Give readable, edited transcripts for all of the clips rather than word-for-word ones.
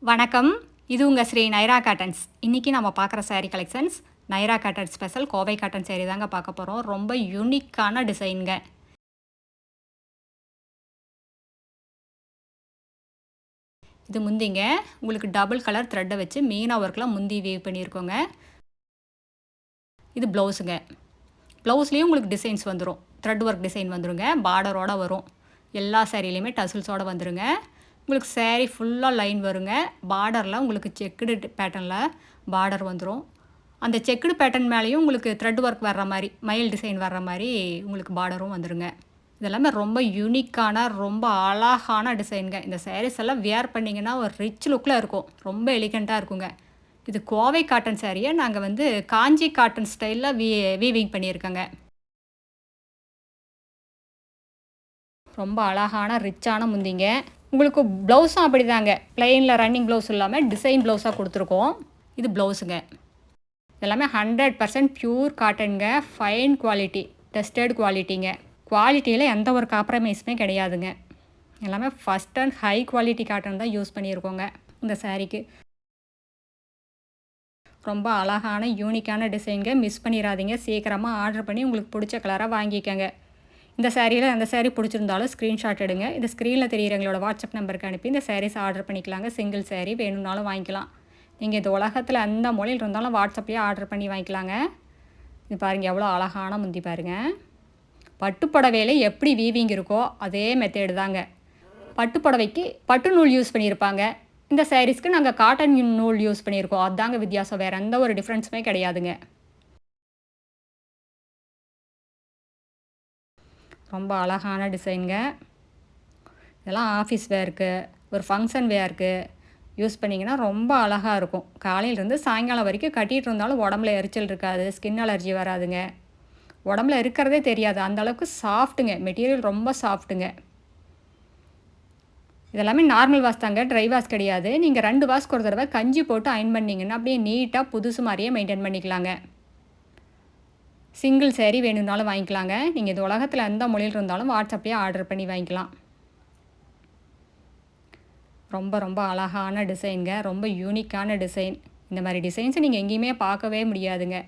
வணக்கம், இது உங்கள் ஸ்ரீ நைரா காட்டன்ஸ். இன்றைக்கி நம்ம பார்க்குற sari collections Naira cotton special Kovai cotton sari தாங்க பார்க்க போகிறோம். ரொம்ப யூனிக்கான டிசைனுங்க. இது முந்திங்க உங்களுக்கு டபுள் கலர் த்ரெட்டை வச்சு மீனா ஒர்க்கில் முந்தி வேவ் பண்ணியிருக்கோங்க. இது ப்ளவுஸுங்க. ப்ளவுஸ்லேயும் உங்களுக்கு டிசைன்ஸ் வந்துடும். த்ரெட் ஒர்க் டிசைன் வந்துடுங்க. பார்டரோடு வரும். எல்லா சாரிலையுமே டசில்ஸோடு வந்துடுங்க. உங்களுக்கு சாரீ ஃபுல்லாக லைன் வருங்க. பார்டரில் உங்களுக்கு செக்குடு பேட்டர்னில் பார்டர் வந்துடும். அந்த செக்குடு பேட்டர்ன் மேலேயும் உங்களுக்கு த்ரெட் ஒர்க் வர்ற மாதிரி மயில் டிசைன் வர்ற மாதிரி உங்களுக்கு பார்டரும் வந்துடுங்க. இதெல்லாமே ரொம்ப யூனிக்கான ரொம்ப அழகான டிசைனுங்க. இந்த சாரீஸ் எல்லாம் வியர் பண்ணிங்கன்னா ஒரு ரிச் லுக்கில் இருக்கும். ரொம்ப எலிகண்ட்டாக இருக்குங்க. இது கோவை காட்டன் சாரியை நாங்கள் காஞ்சி காட்டன் ஸ்டைலில் வீவிங் பண்ணியிருக்கோங்க. ரொம்ப அழகான ரிச்சான முந்திங்க. உங்களுக்கு ப்ளவுஸும் அப்படி தாங்க. ப்ளைனில் ரன்னிங் ப்ளவுஸ் இல்லாமல் டிசைன் ப்ளவுஸாக கொடுத்துருக்கோம். இது ப்ளவுஸுங்க. எல்லாமே 100% ப்யூர் காட்டனுங்க. ஃபைன் குவாலிட்டி, டெஸ்டட் குவாலிட்டிங்க. குவாலிட்டியில் எந்த ஒரு காம்ப்ரமைஸுமே கிடையாதுங்க. எல்லாமே first and high quality cotton தான் யூஸ் பண்ணியிருக்கோங்க இந்த சாரீக்கு. ரொம்ப அழகான யூனிக்கான டிசைனுங்க. மிஸ் பண்ணிடாதீங்க. சீக்கிரமாக ஆர்டர் பண்ணி உங்களுக்கு பிடிச்ச கலராக வாங்கிக்கோங்க. இந்த சாரியில் அந்த சாரீ பிடிச்சிருந்தாலும் ஸ்க்ரீன்ஷாட் எடுங்க. இந்த ஸ்க்ரீனில் தெரியுற எங்களோட வாட்ஸ்அப் நம்பருக்கு அனுப்பி இந்த சாரீஸ் ஆர்டர் பண்ணிக்கலாங்க. சிங்கிள் சாரீ வேணும்னாலும் வாங்கிக்கலாம். நீங்கள் இந்த உலகத்தில் எந்த மொழியில் இருந்தாலும் வாட்ஸ்அப்லேயே ஆர்டர் பண்ணி வாங்கிக்கலாங்க. இது பாருங்கள், எவ்வளோ அழகான முந்தி பாருங்கள். பட்டுப்புடவையில் எப்படி வீவிங் இருக்கோ அதே மெத்தேடு தாங்க. பட்டுப்புடவைக்கு பட்டு நூல் யூஸ் பண்ணியிருப்பாங்க. இந்த சாரீஸ்க்கு நாங்கள் காட்டன் நூல் யூஸ் பண்ணியிருக்கோம். அதுதாங்க வித்தியாசம். வேறு எந்த ஒரு டிஃப்ரென்ஸுமே கிடையாதுங்க. ரொம்ப அழகான டிசைனுங்க. இதெல்லாம் ஆஃபீஸ் வேருக்கு, ஒரு ஃபங்க்ஷன் வேருக்கு யூஸ் பண்ணிங்கன்னா ரொம்ப அழகாக இருக்கும். காலையிலேருந்து சாயங்காலம் வரைக்கும் கட்டிகிட்டு இருந்தாலும் உடம்புல எரிச்சல் இருக்காது. ஸ்கின் அலர்ஜி வராதுங்க. உடம்புல இருக்கிறதே தெரியாது. அந்தளவுக்கு சாஃப்ட்டுங்க. மெட்டீரியல் ரொம்ப சாஃப்ட்டுங்க. இதெல்லாமே நார்மல் வாஷ் தாங்க, ட்ரை வாஷ் கிடையாது. நீங்கள் 2 வாஷ்க்கு ஒரு தடவை கஞ்சி போட்டு அயன் பண்ணிங்கன்னா அப்படியே நீட்டாக புதுசு மாதிரியே மெயின்டைன் பண்ணிக்கலாங்க. சிங்கிள் சாரீ வேணும்னாலும் வாங்கிக்கலாங்க. நீங்கள் இது உலகத்தில் எந்த மொழியில் இருந்தாலும் வாட்ஸ்அப்லேயே ஆர்டர் பண்ணி வாங்கிக்கலாம். ரொம்ப ரொம்ப அழகான டிசைனுங்க. ரொம்ப யூனிக்கான டிசைன். இந்த மாதிரி டிசைன்ஸை நீங்கள் எங்கேயுமே பார்க்கவே முடியாதுங்க.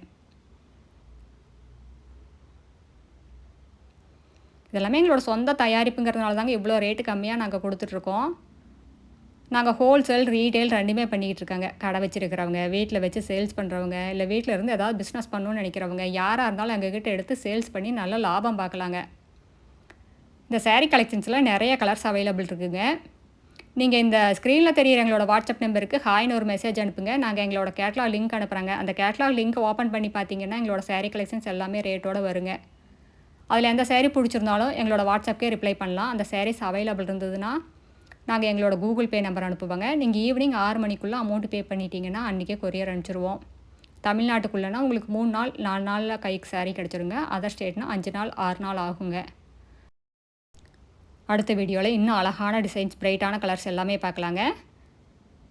இதெல்லாமே எங்களோட சொந்த தயாரிப்புங்கிறதுனால தாங்க இவ்வளோ ரேட்டு கம்மியாக நாங்கள் கொடுத்துட்ருக்கோம். நாங்கள் ஹோல்சேல், ரீட்டெயில் ரெண்டுமே பண்ணிக்கிட்டு இருக்காங்க. கடை வச்சுருக்கிறவங்க, வீட்டில் வச்சு சேல்ஸ் பண்ணுறவங்க, இல்லை வீட்டில் இருந்து ஏதாவது பிஸ்னஸ் பண்ணணும்னு நினைக்கிறவங்க யாராக இருந்தாலும் எங்ககிட்ட எடுத்து சேல்ஸ் பண்ணி நல்ல லாபம் பார்க்கலாங்க. இந்த சாரீ கலெக்ஷன்ஸில் நிறைய கலர்ஸ் அவைலபிள் இருக்குதுங்க. நீங்கள் இந்த ஸ்க்ரீனில் தெரியுற எங்களோட வாட்ஸ்அப் நம்பருக்கு ஹாய்னு ஒரு மெசேஜ் அனுப்புங்க. நாங்கள் எங்களோட கேட்லாக் லிங்க் அனுப்புகிறாங்க. அந்த கேட்லாக் லிங்க் ஓப்பன் பண்ணி பார்த்தீங்கன்னா எங்களோட சாரீ கலெக்ஷன்ஸ் எல்லாமே ரேட்டோடு வருங்க. அதில் எந்த சாரீ பிடிச்சிருந்தாலும் எங்களோட வாட்ஸ்அப்கே ரிப்ளை பண்ணலாம். அந்த சாரீஸ் அவைலபிள் இருந்ததுன்னா நாங்கள் எங்களோட கூகுள் பே நம்பர் அனுப்புவாங்க. நீங்கள் ஈவினிங் 6 மணிக்குள்ளே அமௌண்ட் பே பண்ணிட்டீங்கன்னா அன்றைக்கே கொரியர் அனுப்பிச்சிருவோம். தமிழ்நாட்டுக்குள்ளேனா உங்களுக்கு 3 நாள் 4 நாளில் கைக்கு சாரீ கிடச்சிருங்க. அதர் ஸ்டேட்னா 5 நாள் 6 நாள் ஆகுங்க. அடுத்த வீடியோவில் இன்னும் அழகான டிசைன்ஸ், பிரைட்டான கலர்ஸ் எல்லாமே பார்க்கலாங்க.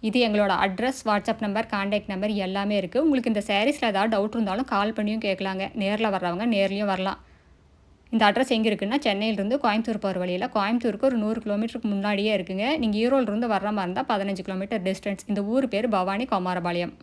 இது எங்களோட address, WhatsApp number, contact number எல்லாமே இருக்குது. உங்களுக்கு இந்த சாரீஸில் ஏதாவது டவுட் இருந்தாலும் கால் பண்ணியும் கேட்கலாங்க. நேரில் வர்றவங்க நேர்லேயும் வரலாம். இந்த அட்ரஸ் எங்கே இருக்குன்னா, சென்னையிலேருந்து கோயம்புத்தூர் போகிற வழியில், கோயம்புத்தூருக்கு ஒரு 100 கிலோமீட்டருக்கு முன்னாடியே இருக்குங்க. நீங்கள் ஈரோடுலேருந்து வர்ற மாதிரி இருந்தால் 15 கிலோமீட்டர் டிஸ்டன்ஸ். இந்த ஊர் பேர் பவானி குமாரபாளையம்.